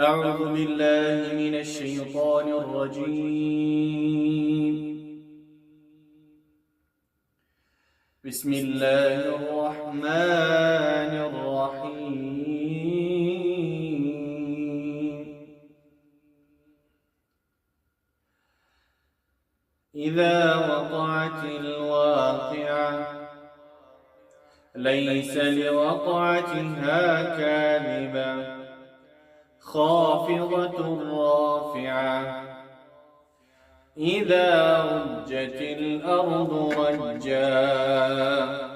أعوذ بالله من الشيطان الرجيم. بسم الله الرحمن الرحيم. إذا وقعت الواقعة ليس لوقعتها كاذبة خافضة رافعة إذا رجت الأرض رجا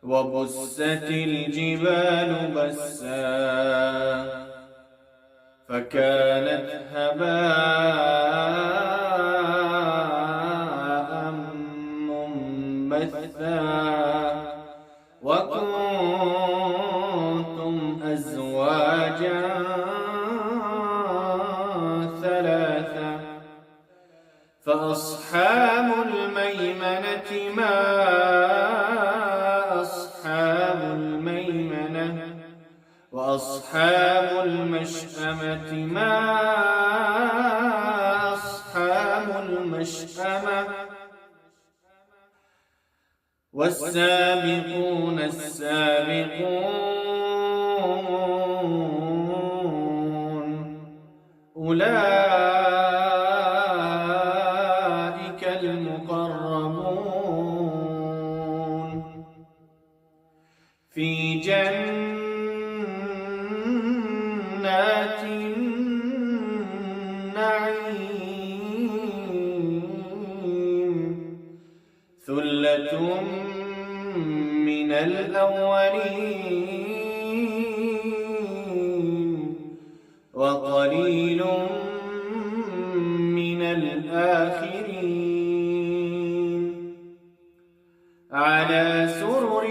وبست الجبال بسا فكانت هباء منبثا وكنتم أزواجا ثلاثة فأصحاب الميمنة ما أصحاب الميمنة وأصحاب المشأمة ما أصحاب المشأمة والسابقون السابقون أولئك المقربون في جنات النعيم ثلة من الأولين وقليل من الآخرين على سرر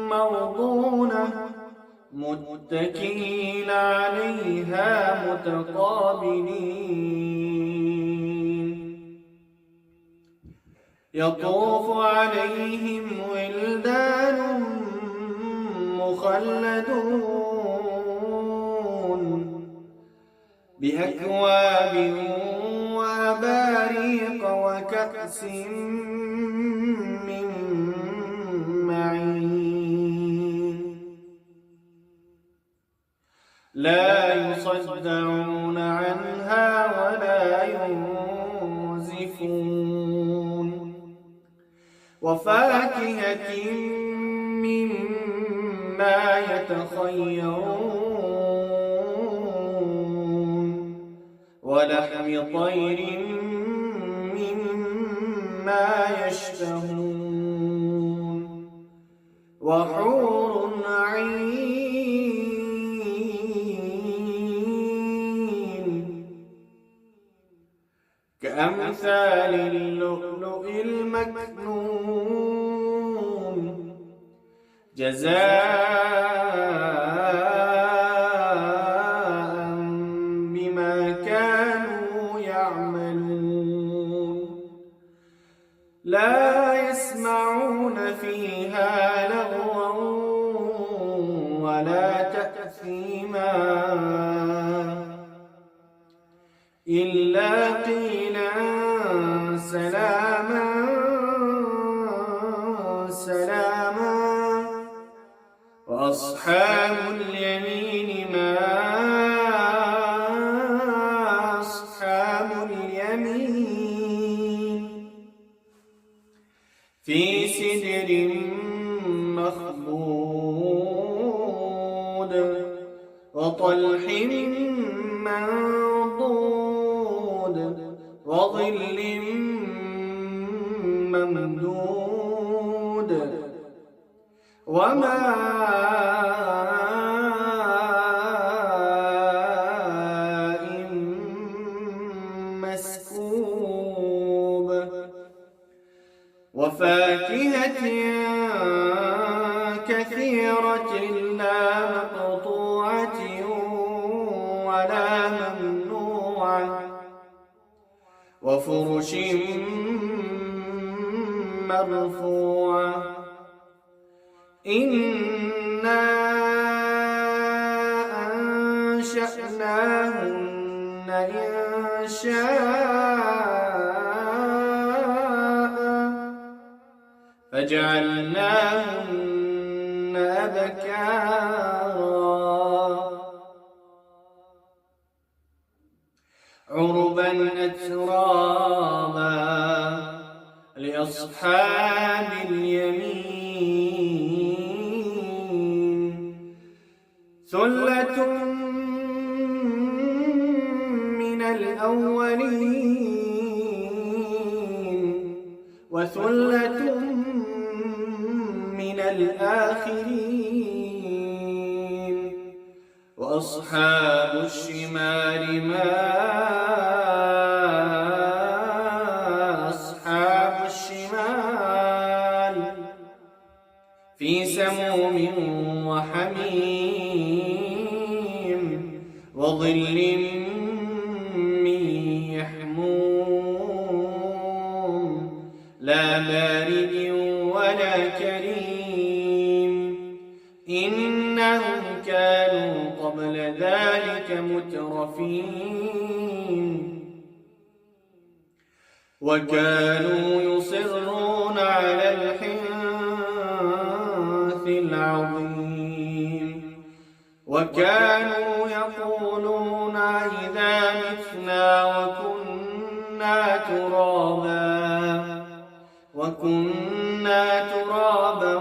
موضونة متكئين عليها متقابلين يطوف عليهم ولدان مخلدون بأكواب وأباريق وكأس من معين لا يصدعون عنها ولا ينزفون وفاكهة مما يتخيرون ولحم طير مما يشتهون وحور عين كأمثال اللؤلؤ المكنون جزاء بما كانوا يعملون لا يسمعون فيها لغوا ولا تأثيما إلا قيلا سلاما سلاما وأصحاب اليمين ما أصحاب اليمين في سدر مخضود وطلح منضود وظل ممدود وماء مسكوب وفاكهة كثيرة لا مقطوعة ولا ممنوعة وفرش مرفوعة إنا أنشأناهن إنشاء فجعلناهن أبكارا عربا أترابا لأصحاب اليمين ثلة من الأولين وثلة من الآخرين وأصحاب الشمال ما أصحاب الشمال في سموم وحميم وظل من يحموم لا بارد ولا كريم إنهم كانوا قبل ذلك مترفين وكانوا يصرون على الحنث العظيم وكانوا يقولون إذا متنا وكنا ترابا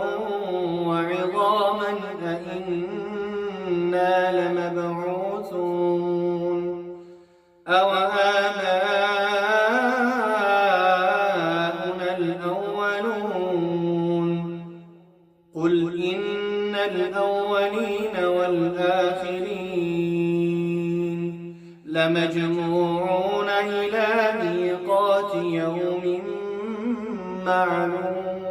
وعظاما أئنا لمبعوثون أو آباؤنا الأولون قل إن الأولين والآخرين لمجموعون إلى ميقات يوم معلوم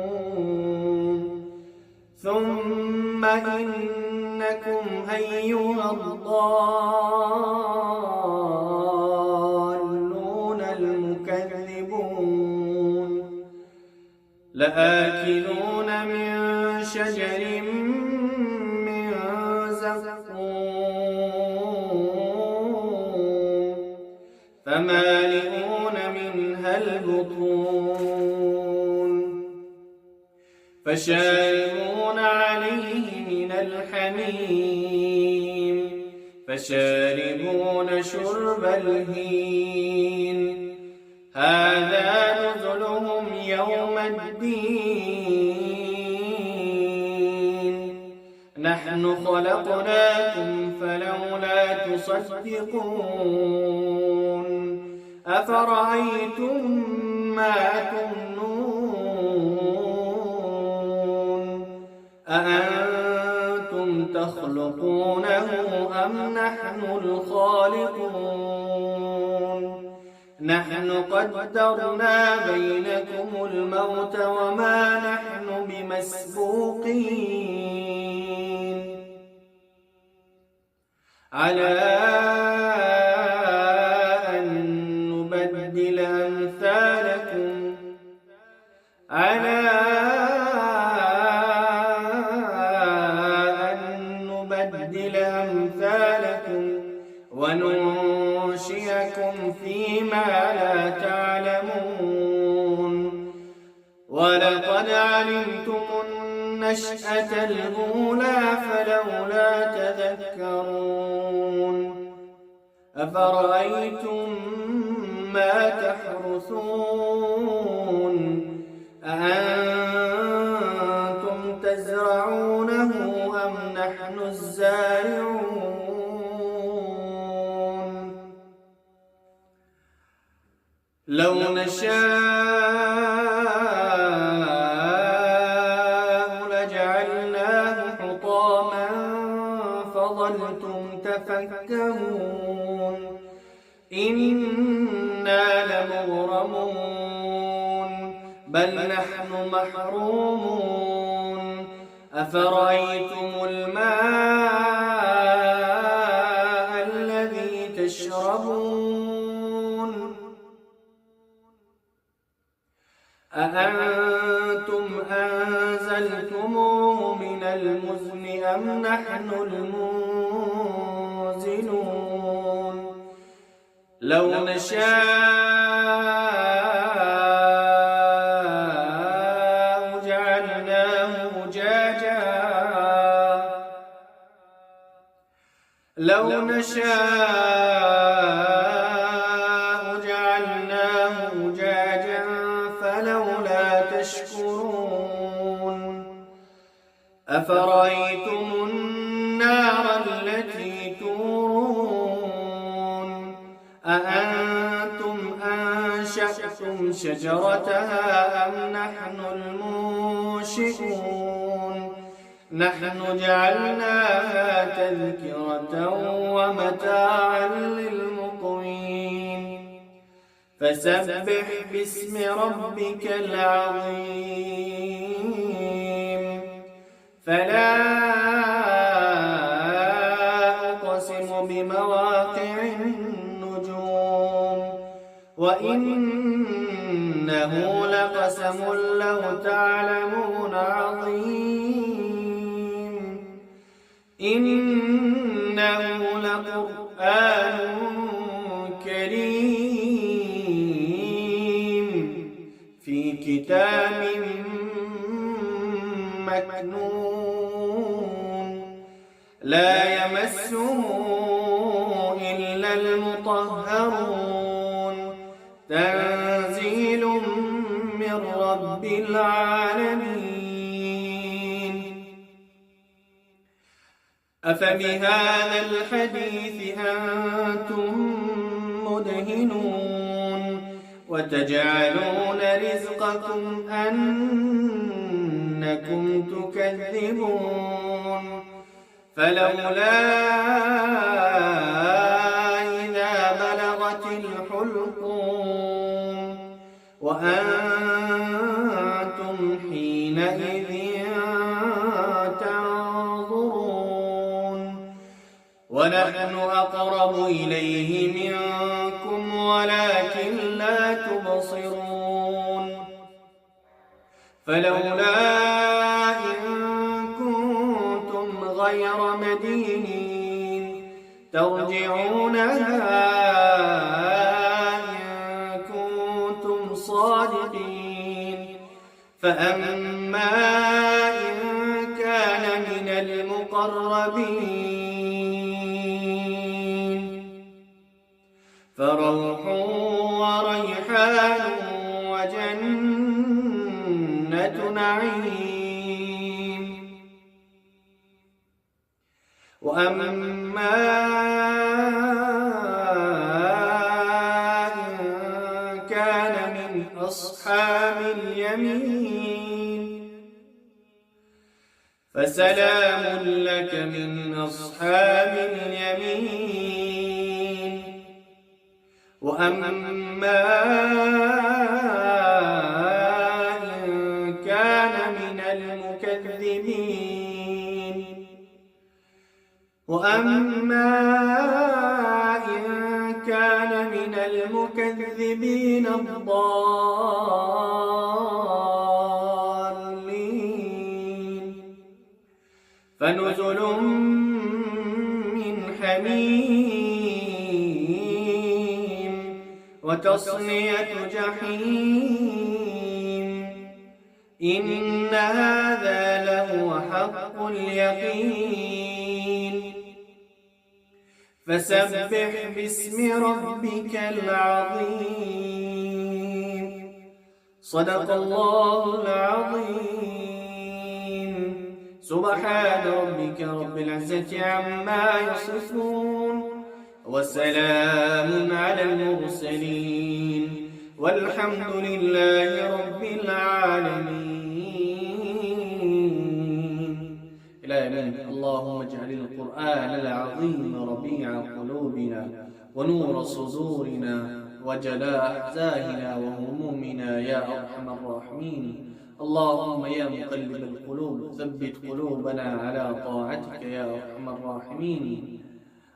ثم إنكم أيها الضالون المكذبون لآكلون من شجر من زقوم فمالئون منها البطون فشاربون عليه من الحميم فشاربون شرب الهين هذا نزلهم يوم الدين نحن خلقناكم فلولا تصدقون أفرأيتم ما تمنون أأنتم تخلقونه أم نحن الخالقون نحن قدرنا بينكم الموت وما نحن بمسبوقين على أن نبدل أمثالكم وننشئكم فيما لا تعلمون ولقد علمتم النشأة الأولى فلولا تذكرون أفرأيتم ما تحرثون أأنتم تزرعونه أم نحن الزارعون لو نشاء لجعلناه حطاما فظلتم تفكهون إنا لمغرمون بل نحن محرومون أفرأيتم الماء الذي تشربون أأنتم أنزلتموه من المزن أم نحن المنزلون لو نشاء جعلناه أجاجا لو نشاء جعلناه أجاجا فلولا تشكرون أفرأيتم النار التي تورون أأنتم أنشأتم شجرتها أم نحن المنشئون نحن جعلناها تذكرة ومتاعا للمقوين فسبح باسم ربك العظيم فلا أقسم بمواقع النجوم وإنه لقسم لو تعلمون عظيم إنه لقرآن كريم في كتاب مكنون لا يمسه إلا المطهرون تنزيل من رب العالمين أفبهذا الحديث أنتم مدهنون وتجعلون رزقكم أنكم تكذبون فلولا إذا بلغت الحلقوم وأنتم حينئذ تنظرون ونحن أقرب إليه منكم ولكن لا تبصرون فلولا إن كنتم غير مدينين ترجعونها إن كنتم صادقين فأما إن كان من المقربين فروح وريحان وجنة نعيم وأما إن كان من أصحاب اليمين فسلام لك من أصحاب اليمين وأما إن كان من المكذبين الضالين فنزل من حميم وتصلية جحيم إن هذا لهو حق اليقين فسبح باسم ربك العظيم صدق الله العظيم سبحان ربك رب العزة عما يصفون وسلام على المرسلين والحمد لله رب العالمين. إلهي اللهم اجعل القرآن العظيم ربيع قلوبنا ونور صدورنا وجلاء أحزاننا وهمومنا يا أرحم الراحمين. اللهم يا مقلب القلوب ثبت قلوبنا على طاعتك يا أرحم الراحمين.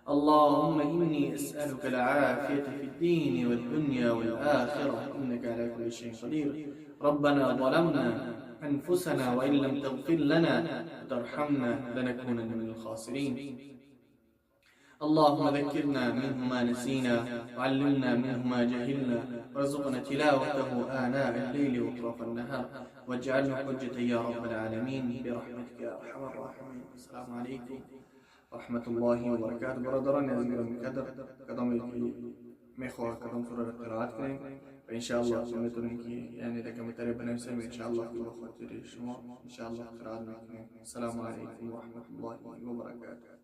اللهم إني أسألك العافية في الدين والدنيا والآخرة إنك على كل شيء قدير. ربنا ظلمنا أنفسنا وإن لم تغفر لنا وترحمنا لنكونن من الخاسرين. اللهم ذكرنا منه ما نسينا، وعلمنا منه ما جهلنا، وارزقنا تلاوته آناء الليل وأطراف النهار، واجعله حجة يا رب العالمين برحمتك يا أرحم الراحمين. السلام عليكم ورحمة الله وبركاته. برادران عزیزان کدام میخواه کدام سوره را قرائت کنیم و انشاءالله میتونیم که یعنی رقم تری بنویسیم انشاءالله که بخاطر شما انشاءالله قرائت میکنیم. السلام علیکم ورحمة الله وبرکاته.